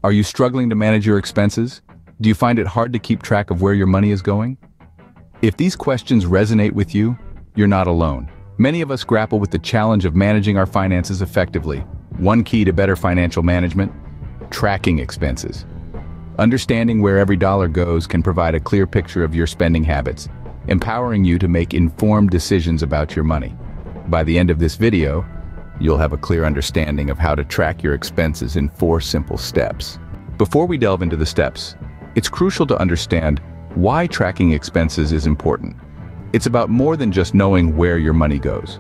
Are you struggling to manage your expenses? Do you find it hard to keep track of where your money is going? If these questions resonate with you, you're not alone. Many of us grapple with the challenge of managing our finances effectively. One key to better financial management: tracking expenses. Understanding where every dollar goes can provide a clear picture of your spending habits, empowering you to make informed decisions about your money. By the end of this video, you'll have a clear understanding of how to track your expenses in 4 simple steps. Before we delve into the steps, it's crucial to understand why tracking expenses is important. It's about more than just knowing where your money goes.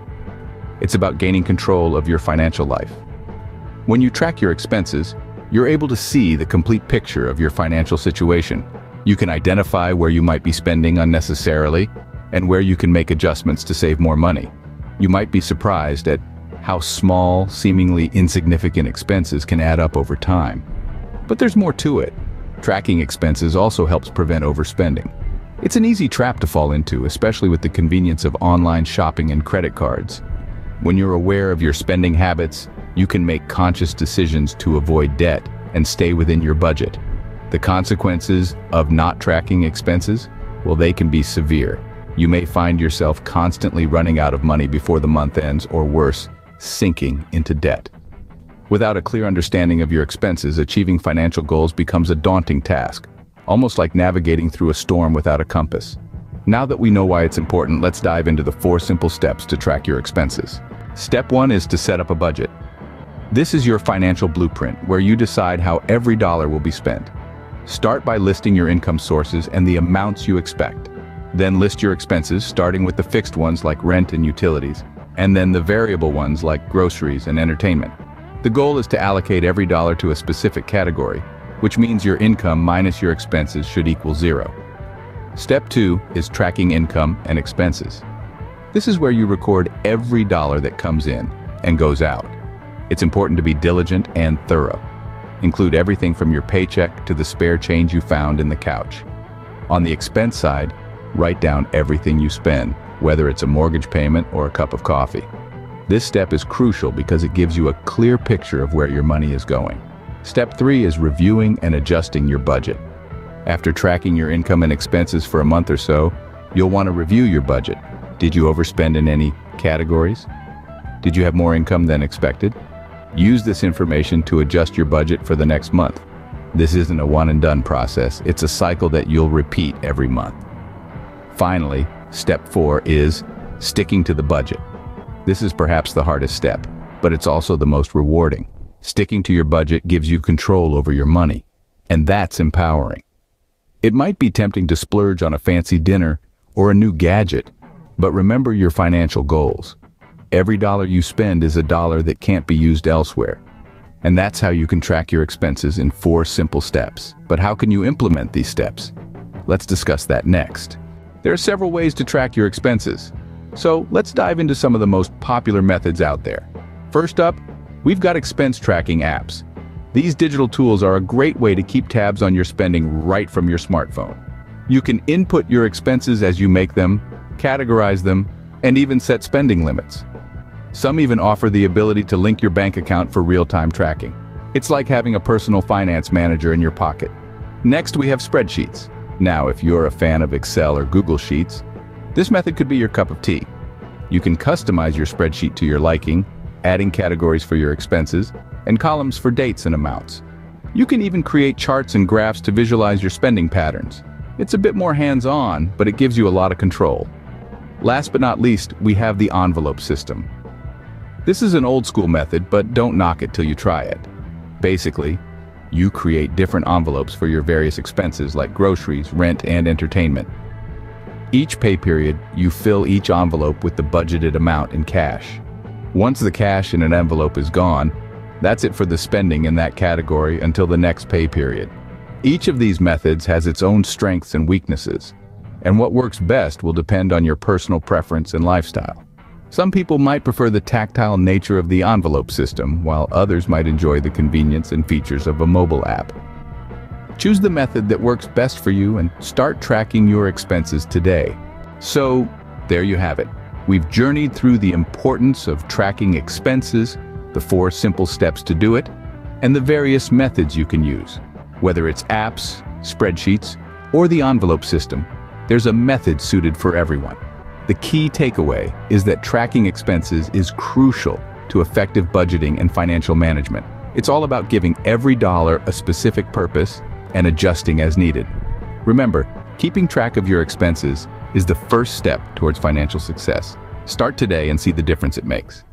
It's about gaining control of your financial life. When you track your expenses, you're able to see the complete picture of your financial situation. You can identify where you might be spending unnecessarily and where you can make adjustments to save more money. You might be surprised at how small, seemingly insignificant expenses can add up over time. But there's more to it. Tracking expenses also helps prevent overspending. It's an easy trap to fall into, especially with the convenience of online shopping and credit cards. When you're aware of your spending habits, you can make conscious decisions to avoid debt and stay within your budget. The consequences of not tracking expenses, well, they can be severe. You may find yourself constantly running out of money before the month ends, or worse, sinking into debt. Without a clear understanding of your expenses, achieving financial goals becomes a daunting task, almost like navigating through a storm without a compass. Now that we know why it's important, let's dive into the 4 simple steps to track your expenses. Step 1 is to set up a budget. This is your financial blueprint, where you decide how every dollar will be spent. Start by listing your income sources and the amounts you expect. Then list your expenses, starting with the fixed ones like rent and utilities, and then the variable ones like groceries and entertainment. The goal is to allocate every dollar to a specific category, which means your income minus your expenses should equal 0. Step 2 is tracking income and expenses. This is where you record every dollar that comes in and goes out. It's important to be diligent and thorough. Include everything from your paycheck to the spare change you found in the couch. On the expense side, write down everything you spend, whether it's a mortgage payment or a cup of coffee. This step is crucial because it gives you a clear picture of where your money is going. Step 3 is reviewing and adjusting your budget. After tracking your income and expenses for a month or so, you'll want to review your budget. Did you overspend in any categories? Did you have more income than expected? Use this information to adjust your budget for the next month. This isn't a one-and-done process. It's a cycle that you'll repeat every month. Finally, step 4 is sticking to the budget. This is perhaps the hardest step, but it's also the most rewarding. Sticking to your budget gives you control over your money, and that's empowering. It might be tempting to splurge on a fancy dinner or a new gadget, but remember your financial goals. Every dollar you spend is a dollar that can't be used elsewhere. And that's how you can track your expenses in 4 simple steps. But how can you implement these steps? Let's discuss that next. There are several ways to track your expenses. So let's dive into some of the most popular methods out there. First up, we've got expense tracking apps. These digital tools are a great way to keep tabs on your spending right from your smartphone. You can input your expenses as you make them, categorize them, and even set spending limits. Some even offer the ability to link your bank account for real-time tracking. It's like having a personal finance manager in your pocket. Next, we have spreadsheets. Now, if you're a fan of Excel or Google Sheets, this method could be your cup of tea. You can customize your spreadsheet to your liking, adding categories for your expenses and columns for dates and amounts. You can even create charts and graphs to visualize your spending patterns. It's a bit more hands-on, but it gives you a lot of control. Last but not least, we have the envelope system. This is an old-school method, but don't knock it till you try it. Basically, you create different envelopes for your various expenses like groceries, rent, and entertainment. Each pay period, you fill each envelope with the budgeted amount in cash. Once the cash in an envelope is gone, that's it for the spending in that category until the next pay period. Each of these methods has its own strengths and weaknesses, and what works best will depend on your personal preference and lifestyle. Some people might prefer the tactile nature of the envelope system, while others might enjoy the convenience and features of a mobile app. Choose the method that works best for you and start tracking your expenses today. So, there you have it. We've journeyed through the importance of tracking expenses, the 4 simple steps to do it, and the various methods you can use. Whether it's apps, spreadsheets, or the envelope system, there's a method suited for everyone. The key takeaway is that tracking expenses is crucial to effective budgeting and financial management. It's all about giving every dollar a specific purpose and adjusting as needed. Remember, keeping track of your expenses is the first step towards financial success. Start today and see the difference it makes.